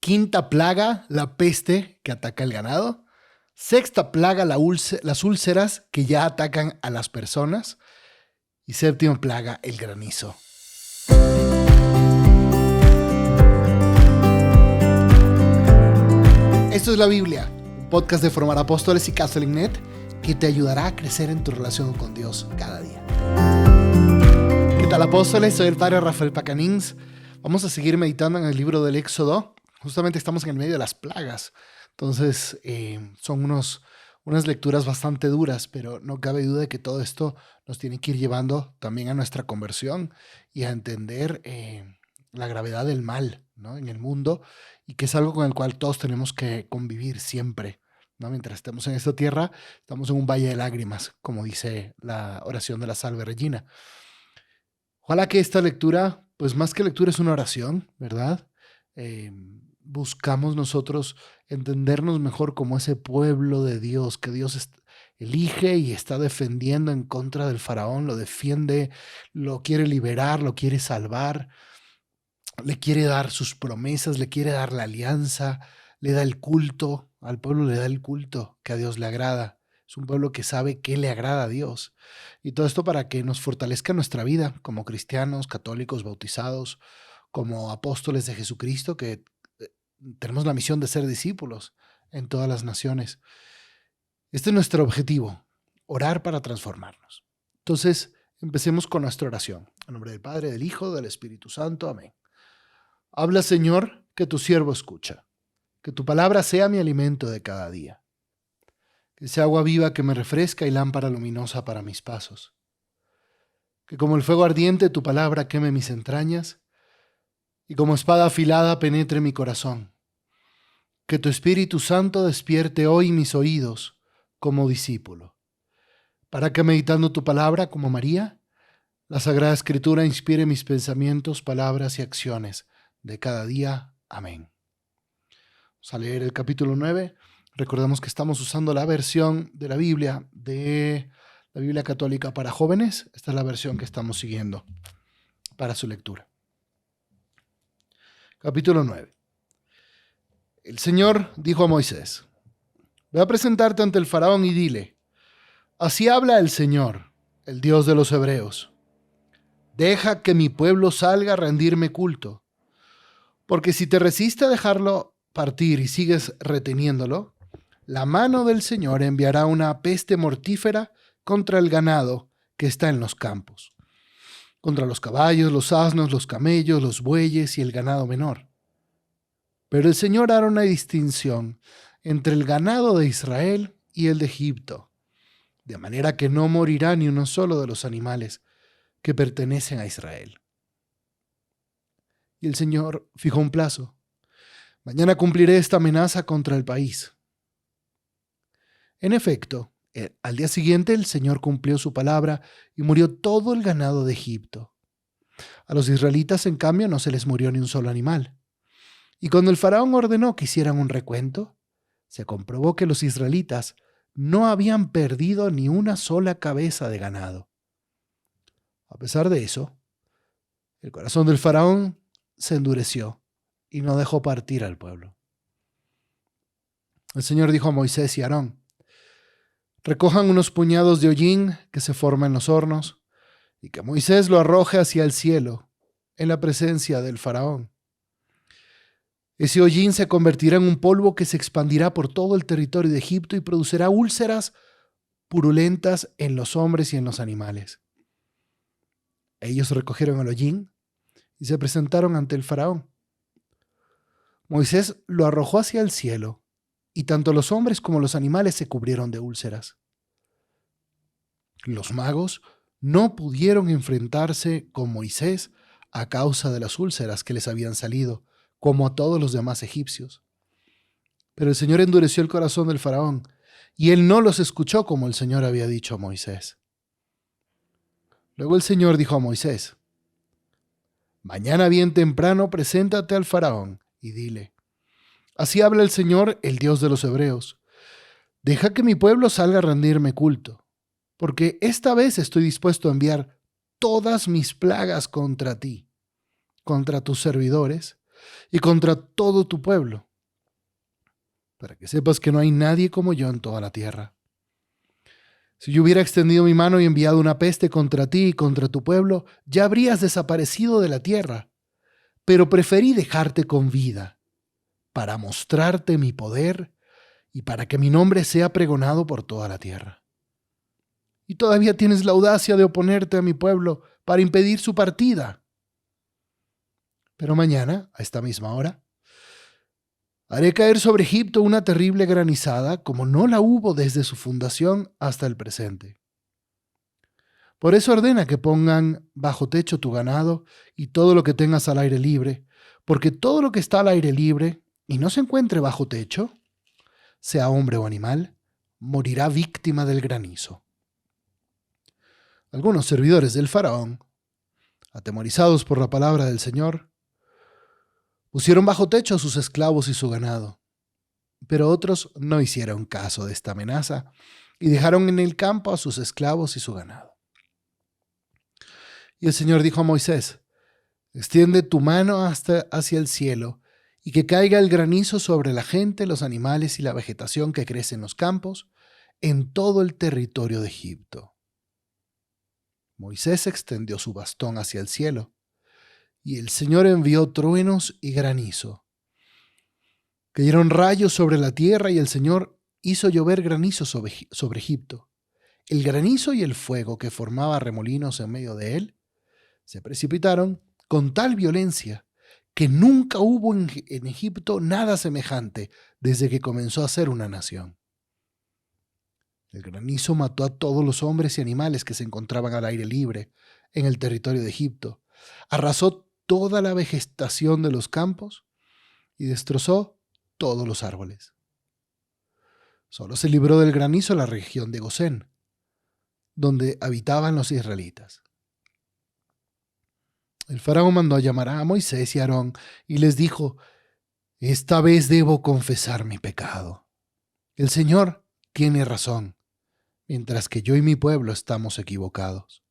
Quinta plaga, la peste que ataca el ganado. Sexta plaga, las úlceras que ya atacan a las personas. Y séptima plaga, el granizo. Esto es la Biblia, un podcast de Formar Apóstoles y CatholicNet que te ayudará a crecer en tu relación con Dios cada día. ¿Qué tal, apóstoles? Soy el padre Rafael Pacanins. Vamos a seguir meditando en el libro del Éxodo. Justamente estamos en el medio de las plagas. Entonces son unas lecturas bastante duras, pero no cabe duda de que todo esto nos tiene que ir llevando también a nuestra conversión y a entender la gravedad del mal, ¿no?, en el mundo, y que es algo con el cual todos tenemos que convivir siempre, ¿no? Mientras estemos en esta tierra, estamos en un valle de lágrimas, como dice la oración de la Salve Regina. Ojalá que esta lectura, pues más que lectura, es una oración, ¿verdad? Buscamos nosotros entendernos mejor como ese pueblo de Dios que Dios elige y está defendiendo en contra del faraón, lo defiende, lo quiere liberar, lo quiere salvar, le quiere dar sus promesas, le quiere dar la alianza, le da el culto, al pueblo le da el culto que a Dios le agrada. Es un pueblo que sabe qué le agrada a Dios. Y todo esto para que nos fortalezca nuestra vida como cristianos, católicos, bautizados, como apóstoles de Jesucristo, que tenemos la misión de ser discípulos en todas las naciones. Este es nuestro objetivo, orar para transformarnos. Entonces, empecemos con nuestra oración. En nombre del Padre, del Hijo, del Espíritu Santo. Amén. Habla, Señor, que tu siervo escucha. Que tu palabra sea mi alimento de cada día. Que sea agua viva que me refresca y lámpara luminosa para mis pasos. Que como el fuego ardiente tu palabra queme mis entrañas y como espada afilada penetre mi corazón. Que tu Espíritu Santo despierte hoy mis oídos como discípulo, para que meditando tu palabra como María, la Sagrada Escritura inspire mis pensamientos, palabras y acciones de cada día. Amén. Vamos a leer el capítulo 9. Recordemos que estamos usando la versión de la Biblia católica para jóvenes. Esta es la versión que estamos siguiendo para su lectura. Capítulo 9. El Señor dijo a Moisés: ve a presentarte ante el faraón y dile: así habla el Señor, el Dios de los hebreos. Deja que mi pueblo salga a rendirme culto, porque si te resiste a dejarlo partir y sigues reteniéndolo, la mano del Señor enviará una peste mortífera contra el ganado que está en los campos, contra los caballos, los asnos, los camellos, los bueyes y el ganado menor. Pero el Señor hará una distinción entre el ganado de Israel y el de Egipto, de manera que no morirá ni uno solo de los animales que pertenecen a Israel. Y el Señor fijó un plazo: mañana cumpliré esta amenaza contra el país. En efecto, al día siguiente el Señor cumplió su palabra y murió todo el ganado de Egipto. A los israelitas, en cambio, no se les murió ni un solo animal. Y cuando el faraón ordenó que hicieran un recuento, se comprobó que los israelitas no habían perdido ni una sola cabeza de ganado. A pesar de eso, el corazón del faraón se endureció y no dejó partir al pueblo. El Señor dijo a Moisés y a Aarón: recojan unos puñados de hollín que se forma en los hornos y que Moisés lo arroje hacia el cielo en la presencia del faraón. Ese hollín se convertirá en un polvo que se expandirá por todo el territorio de Egipto y producirá úlceras purulentas en los hombres y en los animales. Ellos recogieron el hollín y se presentaron ante el faraón. Moisés lo arrojó hacia el cielo y tanto los hombres como los animales se cubrieron de úlceras. Los magos no pudieron enfrentarse con Moisés a causa de las úlceras que les habían salido, como a todos los demás egipcios. Pero el Señor endureció el corazón del faraón, y él no los escuchó como el Señor había dicho a Moisés. Luego el Señor dijo a Moisés: mañana bien temprano preséntate al faraón y dile: así habla el Señor, el Dios de los hebreos. Deja que mi pueblo salga a rendirme culto, porque esta vez estoy dispuesto a enviar todas mis plagas contra ti, contra tus servidores, y contra todo tu pueblo, para que sepas que no hay nadie como yo en toda la tierra. Si yo hubiera extendido mi mano y enviado una peste contra ti y contra tu pueblo, ya habrías desaparecido de la tierra, pero preferí dejarte con vida, para mostrarte mi poder y para que mi nombre sea pregonado por toda la tierra. Y todavía tienes la audacia de oponerte a mi pueblo para impedir su partida. Pero mañana, a esta misma hora, haré caer sobre Egipto una terrible granizada, como no la hubo desde su fundación hasta el presente. Por eso ordena que pongan bajo techo tu ganado y todo lo que tengas al aire libre, porque todo lo que está al aire libre y no se encuentre bajo techo, sea hombre o animal, morirá víctima del granizo. Algunos servidores del faraón, atemorizados por la palabra del Señor, pusieron bajo techo a sus esclavos y su ganado, pero otros no hicieron caso de esta amenaza y dejaron en el campo a sus esclavos y su ganado. Y el Señor dijo a Moisés: extiende tu mano hacia el cielo y que caiga el granizo sobre la gente, los animales y la vegetación que crece en los campos, en todo el territorio de Egipto. Moisés extendió su bastón hacia el cielo, y el Señor envió truenos y granizo. Cayeron rayos sobre la tierra y el Señor hizo llover granizo sobre Egipto. El granizo y el fuego que formaba remolinos en medio de él se precipitaron con tal violencia que nunca hubo en Egipto nada semejante desde que comenzó a ser una nación. El granizo mató a todos los hombres y animales que se encontraban al aire libre en el territorio de Egipto. Arrasó toda la vegetación de los campos y destrozó todos los árboles. Solo se libró del granizo la región de Gosén, donde habitaban los israelitas. El faraón mandó a llamar a Moisés y a Aarón y les dijo: esta vez debo confesar mi pecado. El Señor tiene razón, mientras que yo y mi pueblo estamos equivocados.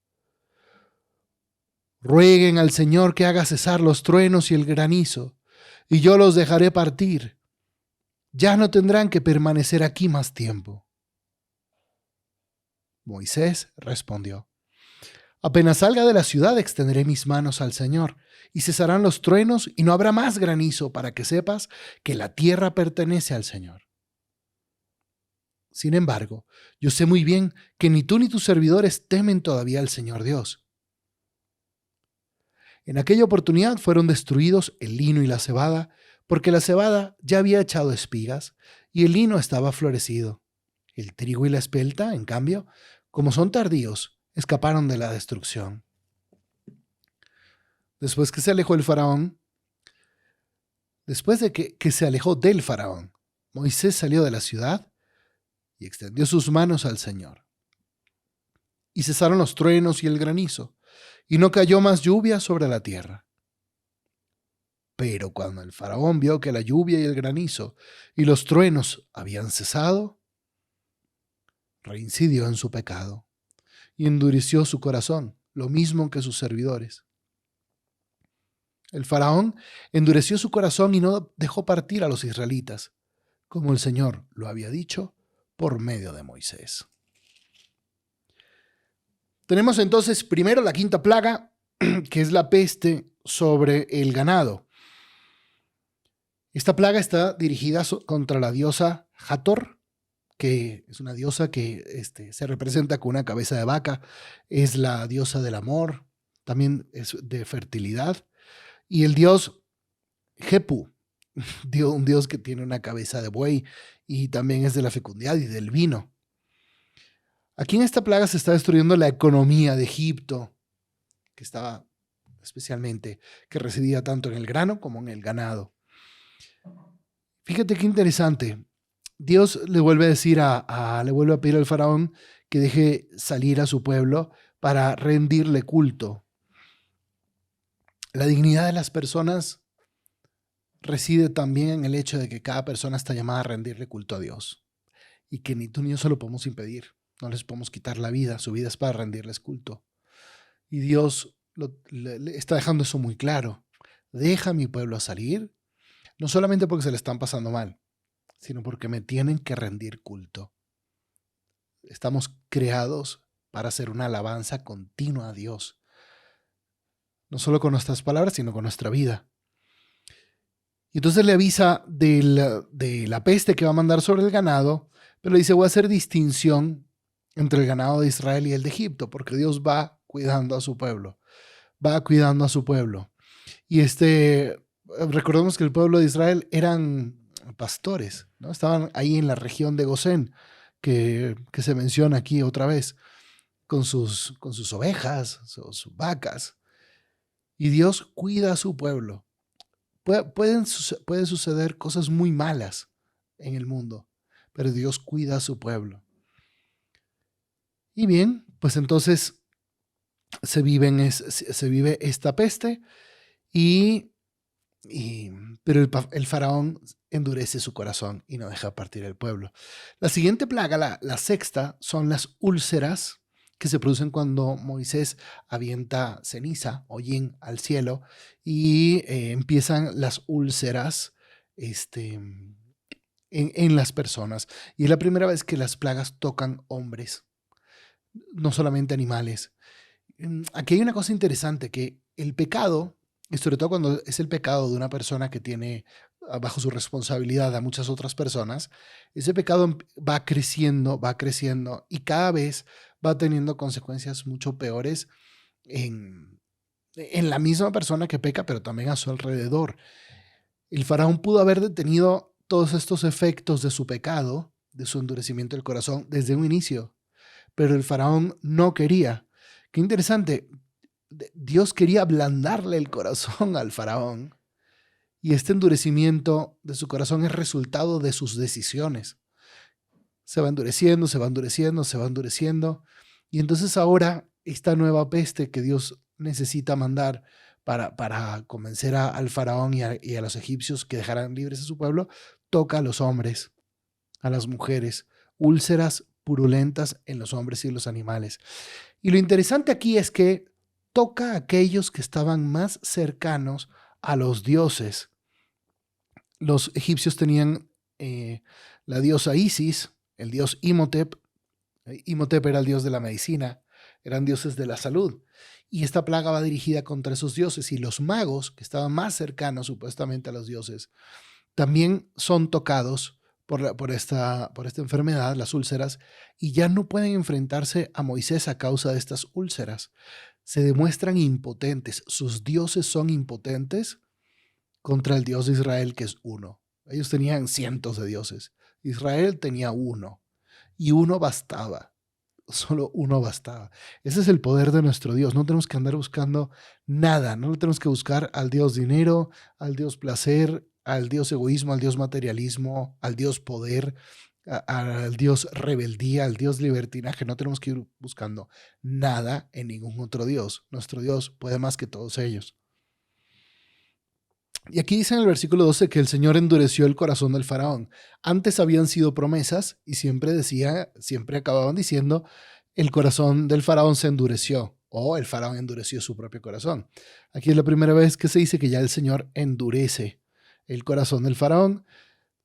Rueguen al Señor que haga cesar los truenos y el granizo, y yo los dejaré partir. Ya no tendrán que permanecer aquí más tiempo. Moisés respondió: apenas salga de la ciudad extenderé mis manos al Señor, y cesarán los truenos y no habrá más granizo, para que sepas que la tierra pertenece al Señor. Sin embargo, yo sé muy bien que ni tú ni tus servidores temen todavía al Señor Dios. En aquella oportunidad fueron destruidos el lino y la cebada, porque la cebada ya había echado espigas y el lino estaba florecido. El trigo y la espelta, en cambio, como son tardíos, escaparon de la destrucción. Después que se alejó el faraón, después de que se alejó del faraón, Moisés salió de la ciudad y extendió sus manos al Señor. Y cesaron los truenos y el granizo, y no cayó más lluvia sobre la tierra. Pero cuando el faraón vio que la lluvia y el granizo y los truenos habían cesado, reincidió en su pecado y endureció su corazón, lo mismo que sus servidores. El faraón endureció su corazón y no dejó partir a los israelitas, como el Señor lo había dicho por medio de Moisés. Tenemos entonces primero la quinta plaga, que es la peste sobre el ganado. Esta plaga está dirigida contra la diosa Hathor, que es una diosa que se representa con una cabeza de vaca. Es la diosa del amor, también es de fertilidad. Y el dios Jepu, un dios que tiene una cabeza de buey y también es de la fecundidad y del vino. Aquí en esta plaga se está destruyendo la economía de Egipto, que estaba especialmente, que residía tanto en el grano como en el ganado. Fíjate qué interesante. Dios le vuelve a decir le vuelve a pedir al faraón que deje salir a su pueblo para rendirle culto. La dignidad de las personas reside también en el hecho de que cada persona está llamada a rendirle culto a Dios y que ni tú ni yo se lo podemos impedir. No les podemos quitar la vida, su vida es para rendirles culto. Y Dios le está dejando eso muy claro. deja a mi pueblo salir, no solamente porque se le están pasando mal, sino porque me tienen que rendir culto. Estamos creados para hacer una alabanza continua a Dios, no solo con nuestras palabras, sino con nuestra vida. Y entonces le avisa de la peste que va a mandar sobre el ganado, pero le dice, voy a hacer distinción entre el ganado de Israel y el de Egipto, porque Dios va cuidando a su pueblo, va cuidando a su pueblo. Y recordemos que el pueblo de Israel eran pastores, ¿no? Estaban ahí en la región de Gosén, que se menciona aquí otra vez, con sus ovejas, sus vacas. Y Dios cuida a su pueblo. Puede suceder cosas muy malas en el mundo, pero Dios cuida a su pueblo. Y bien, pues entonces se vive esta peste, pero el faraón endurece su corazón y no deja partir el pueblo. La siguiente plaga, la sexta, son las úlceras que se producen cuando Moisés avienta ceniza, hollín, al cielo, y empiezan las úlceras en las personas. Y es la primera vez que las plagas tocan hombres, no solamente animales. Aquí hay una cosa interesante, que el pecado, y sobre todo cuando es el pecado de una persona que tiene bajo su responsabilidad a muchas otras personas, ese pecado va creciendo y cada vez va teniendo consecuencias mucho peores en la misma persona que peca, pero también a su alrededor. El faraón pudo haber detenido todos estos efectos de su pecado, de su endurecimiento del corazón, desde un inicio, pero el faraón no quería. Qué interesante, Dios quería ablandarle el corazón al faraón, y este endurecimiento de su corazón es resultado de sus decisiones. Se va endureciendo, se va endureciendo, se va endureciendo, y entonces ahora esta nueva peste que Dios necesita mandar para convencer al faraón y a los egipcios que dejaran libres a su pueblo, toca a los hombres, a las mujeres, úlceras purulentas en los hombres y los animales. Y lo interesante aquí es que toca a aquellos que estaban más cercanos a los dioses. Los egipcios tenían la diosa Isis, el dios Imhotep. Imhotep era el dios de la medicina, eran dioses de la salud. Y esta plaga va dirigida contra esos dioses, y los magos, que estaban más cercanos supuestamente a los dioses, también son tocados por esta enfermedad, las úlceras, y ya no pueden enfrentarse a Moisés a causa de estas úlceras. Se demuestran impotentes, sus dioses son impotentes contra el Dios de Israel, que es uno. Ellos tenían cientos de dioses, Israel tenía uno, y uno bastaba. Solo uno bastaba. Ese es el poder de nuestro Dios. No tenemos que andar buscando nada. No tenemos que buscar al Dios dinero, al Dios placer, al Dios egoísmo, al Dios materialismo, al Dios poder, al Dios rebeldía, al Dios libertinaje. No tenemos que ir buscando nada en ningún otro Dios. Nuestro Dios puede más que todos ellos. Y aquí dice en el versículo 12 que el Señor endureció el corazón del faraón. Antes habían sido promesas y siempre acababan diciendo, el corazón del faraón se endureció, o el faraón endureció su propio corazón. Aquí es la primera vez que se dice que ya el Señor endurece el corazón del faraón,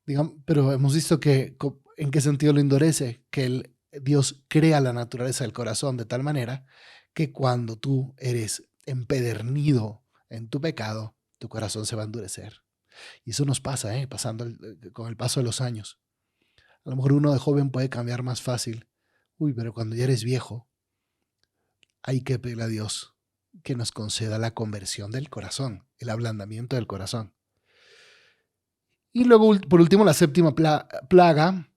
digamos, pero hemos visto que en qué sentido lo endurece, que Dios crea la naturaleza del corazón de tal manera que cuando tú eres empedernido en tu pecado, tu corazón se va a endurecer. Y eso nos pasa, con el paso de los años. A lo mejor uno de joven puede cambiar más fácil. Pero cuando ya eres viejo, hay que pedirle a Dios que nos conceda la conversión del corazón, el ablandamiento del corazón. Y luego, por último, la séptima plaga,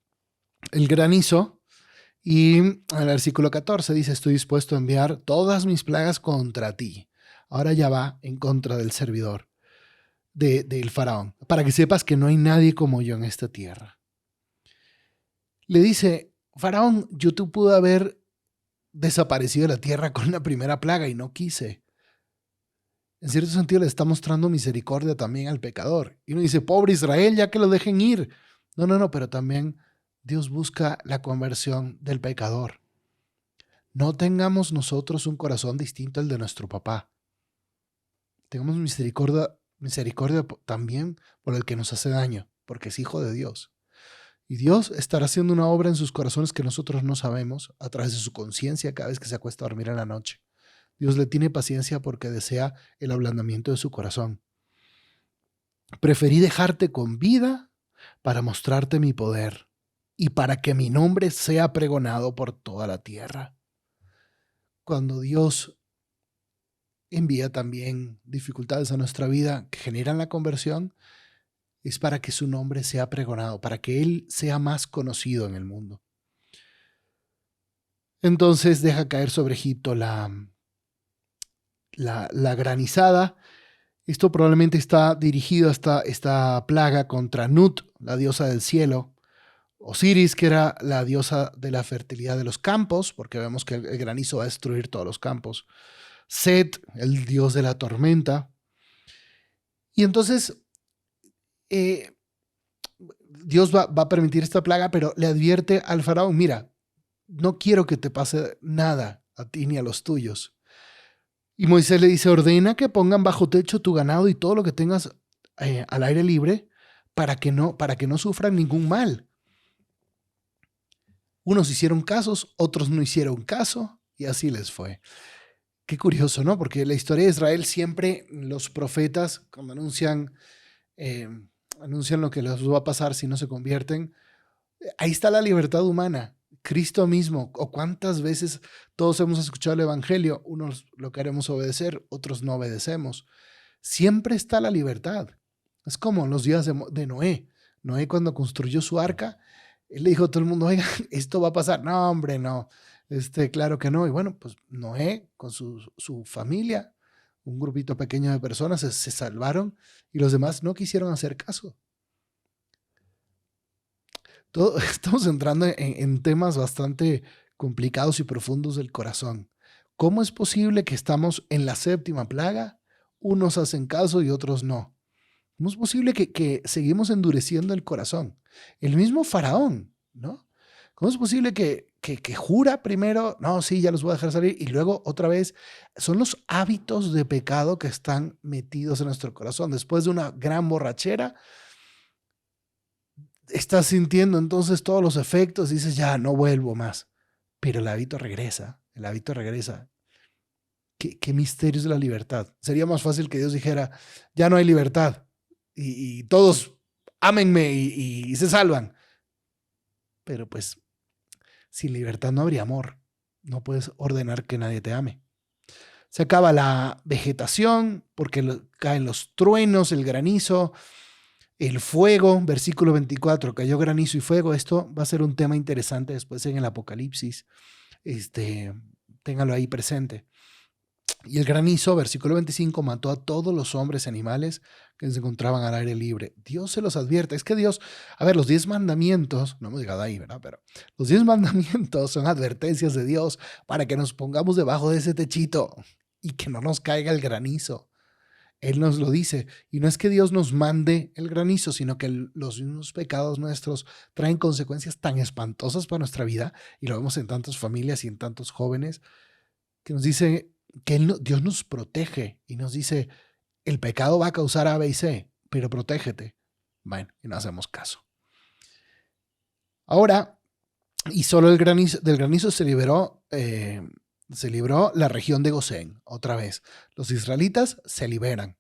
el granizo. Y en el versículo 14 dice, estoy dispuesto a enviar todas mis plagas contra ti. Ahora ya va en contra del servidor del faraón, para que sepas que no hay nadie como yo en esta tierra. Le dice, faraón, yo te pude haber desaparecido de la tierra con la primera plaga y no quise. En cierto sentido le está mostrando misericordia también al pecador. Y uno dice, pobre Israel, ya que lo dejen ir. No, pero también Dios busca la conversión del pecador. No tengamos nosotros un corazón distinto al de nuestro papá. Tengamos misericordia misericordia también por el que nos hace daño, porque es hijo de Dios. Y Dios estará haciendo una obra en sus corazones que nosotros no sabemos a través de su conciencia cada vez que se acuesta a dormir en la noche. Dios le tiene paciencia porque desea el ablandamiento de su corazón. Preferí dejarte con vida para mostrarte mi poder y para que mi nombre sea pregonado por toda la tierra. Cuando Dios envía también dificultades a nuestra vida que generan la conversión, es para que su nombre sea pregonado, para que Él sea más conocido en el mundo. Entonces deja caer sobre Egipto la granizada. Esto probablemente está dirigido a esta plaga contra Nut, la diosa del cielo. Osiris, que era la diosa de la fertilidad de los campos, porque vemos que el granizo va a destruir todos los campos. Set, el dios de la tormenta. Y entonces Dios va a permitir esta plaga, pero le advierte al faraón, mira, no quiero que te pase nada a ti ni a los tuyos. Y Moisés le dice, ordena que pongan bajo techo tu ganado y todo lo que tengas al aire libre para que no sufran ningún mal. Unos hicieron casos, otros no hicieron caso y así les fue. Qué curioso, ¿no? Porque en la historia de Israel siempre los profetas, cuando anuncian lo que les va a pasar si no se convierten, ahí está la libertad humana. Cristo mismo, o cuántas veces todos hemos escuchado el evangelio, unos lo queremos obedecer, otros no obedecemos. Siempre está la libertad. Es como en los días de Noé. Noé, cuando construyó su arca, él le dijo a todo el mundo, oiga, esto va a pasar. No, hombre, no. Claro que no. Y bueno, pues Noé con su familia, un grupito pequeño de personas se salvaron y los demás no quisieron hacer caso. Estamos entrando en temas bastante complicados y profundos del corazón. ¿Cómo es posible que estamos en la séptima plaga? Unos hacen caso y otros no. ¿Cómo es posible que seguimos endureciendo el corazón? El mismo faraón, ¿no? ¿Cómo es posible que jura primero, no, sí, ya los voy a dejar salir, y luego otra vez? Son los hábitos de pecado que están metidos en nuestro corazón. Después de una gran borrachera, estás sintiendo entonces todos los efectos y dices, ya, no vuelvo más. Pero el hábito regresa, el hábito regresa. ¿Qué misterios de la libertad? Sería más fácil que Dios dijera, ya no hay libertad y todos ámenme y se salvan. Pero pues sin libertad no habría amor. No puedes ordenar que nadie te ame. Se acaba la vegetación porque caen los truenos, el granizo, el fuego. Versículo 24, cayó granizo y fuego. Esto va a ser un tema interesante después en el Apocalipsis. Téngalo ahí presente. Y el granizo, versículo 25, mató a todos los hombres y animales que se encontraban al aire libre. Dios se los advierte. Es que Dios, a ver, los 10 mandamientos, no hemos llegado ahí, ¿verdad? Pero los 10 mandamientos son advertencias de Dios para que nos pongamos debajo de ese techito y que no nos caiga el granizo. Él nos lo dice. Y no es que Dios nos mande el granizo, sino que los mismos pecados nuestros traen consecuencias tan espantosas para nuestra vida, y lo vemos en tantas familias y en tantos jóvenes, que nos dice que Dios nos protege y nos dice, el pecado va a causar A, B y C, pero protégete. Bueno, y no hacemos caso. Ahora, y solo del granizo se libró la región de Gosén, otra vez. Los israelitas se liberan,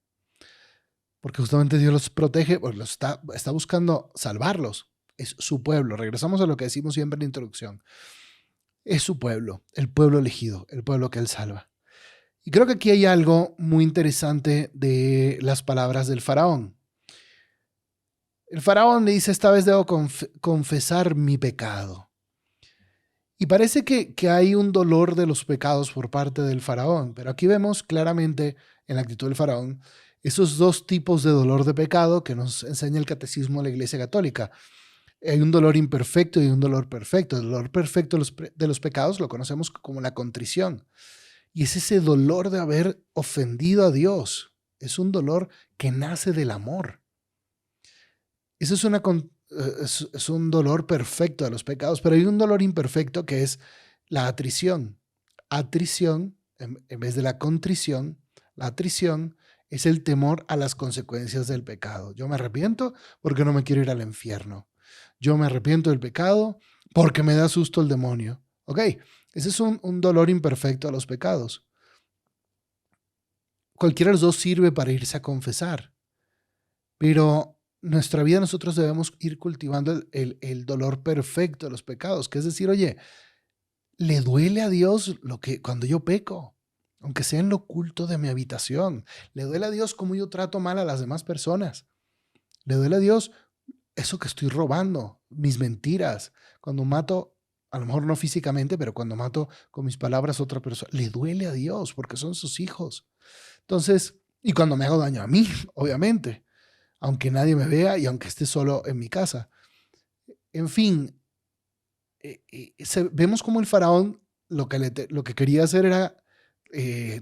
porque justamente Dios los protege, porque está buscando salvarlos. Es su pueblo. Regresamos a lo que decimos siempre en la introducción. Es su pueblo, el pueblo elegido, el pueblo que Él salva. Y creo que aquí hay algo muy interesante de las palabras del faraón. El faraón le dice, esta vez debo confesar mi pecado. Y parece que hay un dolor de los pecados por parte del faraón, pero aquí vemos claramente en la actitud del faraón esos dos tipos de dolor de pecado que nos enseña el catecismo de la Iglesia Católica. Hay un dolor imperfecto y un dolor perfecto. El dolor perfecto de los pecados lo conocemos como la contrición. Y es ese dolor de haber ofendido a Dios. Es un dolor que nace del amor. Eso es un dolor perfecto de los pecados, pero hay un dolor imperfecto que es la atrición. Atrición, en vez de la contrición, la atrición es el temor a las consecuencias del pecado. Yo me arrepiento porque no me quiero ir al infierno. Yo me arrepiento del pecado porque me da susto el demonio. Ok, ese es un dolor imperfecto a los pecados. Cualquiera de los dos sirve para irse a confesar, pero nuestra vida nosotros debemos ir cultivando el dolor perfecto de los pecados, que es decir, oye, le duele a Dios cuando yo peco, aunque sea en lo oculto de mi habitación. Le duele a Dios cómo yo trato mal a las demás personas. Le duele a Dios eso que estoy robando, mis mentiras, cuando mato, a lo mejor no físicamente, pero cuando mato con mis palabras a otra persona, le duele a Dios porque son sus hijos. Entonces, y cuando me hago daño a mí, obviamente, aunque nadie me vea y aunque esté solo en mi casa. En fin, vemos como el faraón lo que quería hacer era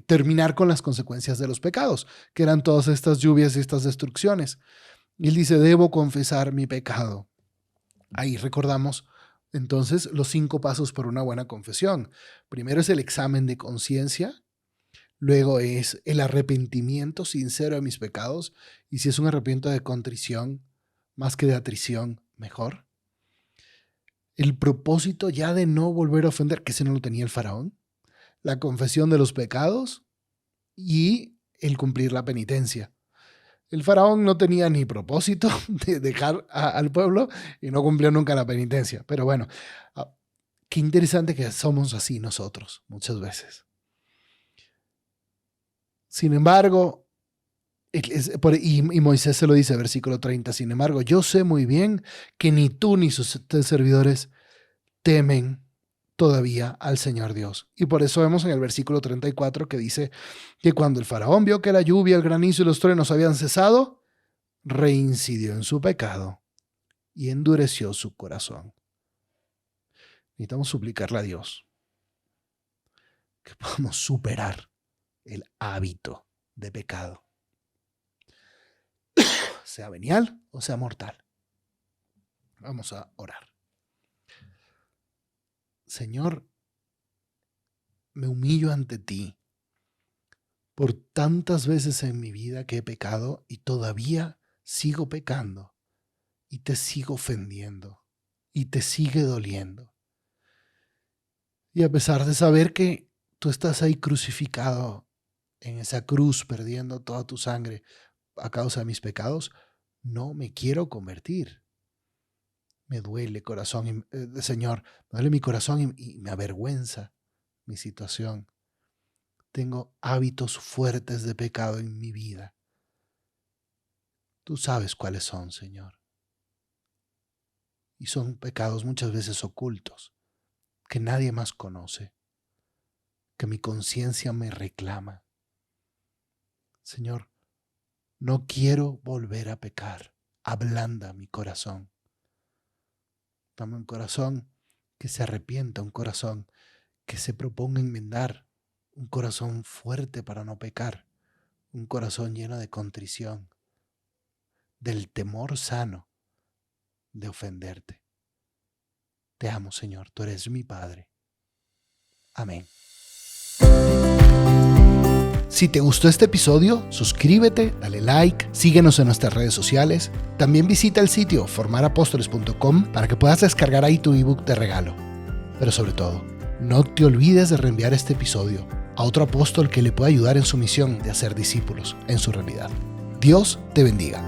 terminar con las consecuencias de los pecados, que eran todas estas lluvias y estas destrucciones. Y él dice, debo confesar mi pecado. Ahí recordamos entonces los 5 pasos para una buena confesión. Primero es el examen de conciencia, luego es el arrepentimiento sincero de mis pecados, y si es un arrepentimiento de contrición, más que de atrición, mejor. El propósito ya de no volver a ofender, que ese no lo tenía el faraón, la confesión de los pecados y el cumplir la penitencia. El faraón no tenía ni propósito de dejar al pueblo y no cumplió nunca la penitencia. Pero bueno, qué interesante que somos así nosotros muchas veces. Sin embargo, y Moisés se lo dice, versículo 30, sin embargo, yo sé muy bien que ni tú ni sus servidores temen todavía al Señor Dios. Y por eso vemos en el versículo 34 que dice que cuando el faraón vio que la lluvia, el granizo y los truenos habían cesado, reincidió en su pecado y endureció su corazón. Necesitamos suplicarle a Dios que podamos superar el hábito de pecado, sea venial o sea mortal. Vamos a orar. Señor, me humillo ante ti por tantas veces en mi vida que he pecado y todavía sigo pecando y te sigo ofendiendo y te sigue doliendo. Y a pesar de saber que tú estás ahí crucificado en esa cruz perdiendo toda tu sangre a causa de mis pecados, no me quiero convertir. Me duele corazón, Señor, me duele mi corazón y me avergüenza mi situación. Tengo hábitos fuertes de pecado en mi vida. Tú sabes cuáles son, Señor. Y son pecados muchas veces ocultos, que nadie más conoce, que mi conciencia me reclama. Señor, no quiero volver a pecar. Ablanda mi corazón. Dame un corazón que se arrepienta, un corazón que se proponga enmendar, un corazón fuerte para no pecar, un corazón lleno de contrición, del temor sano de ofenderte. Te amo, Señor, tú eres mi Padre. Amén. Si te gustó este episodio, suscríbete, dale like, síguenos en nuestras redes sociales. También visita el sitio formarapostoles.com para que puedas descargar ahí tu ebook de regalo. Pero sobre todo, no te olvides de reenviar este episodio a otro apóstol que le pueda ayudar en su misión de hacer discípulos en su realidad. Dios te bendiga.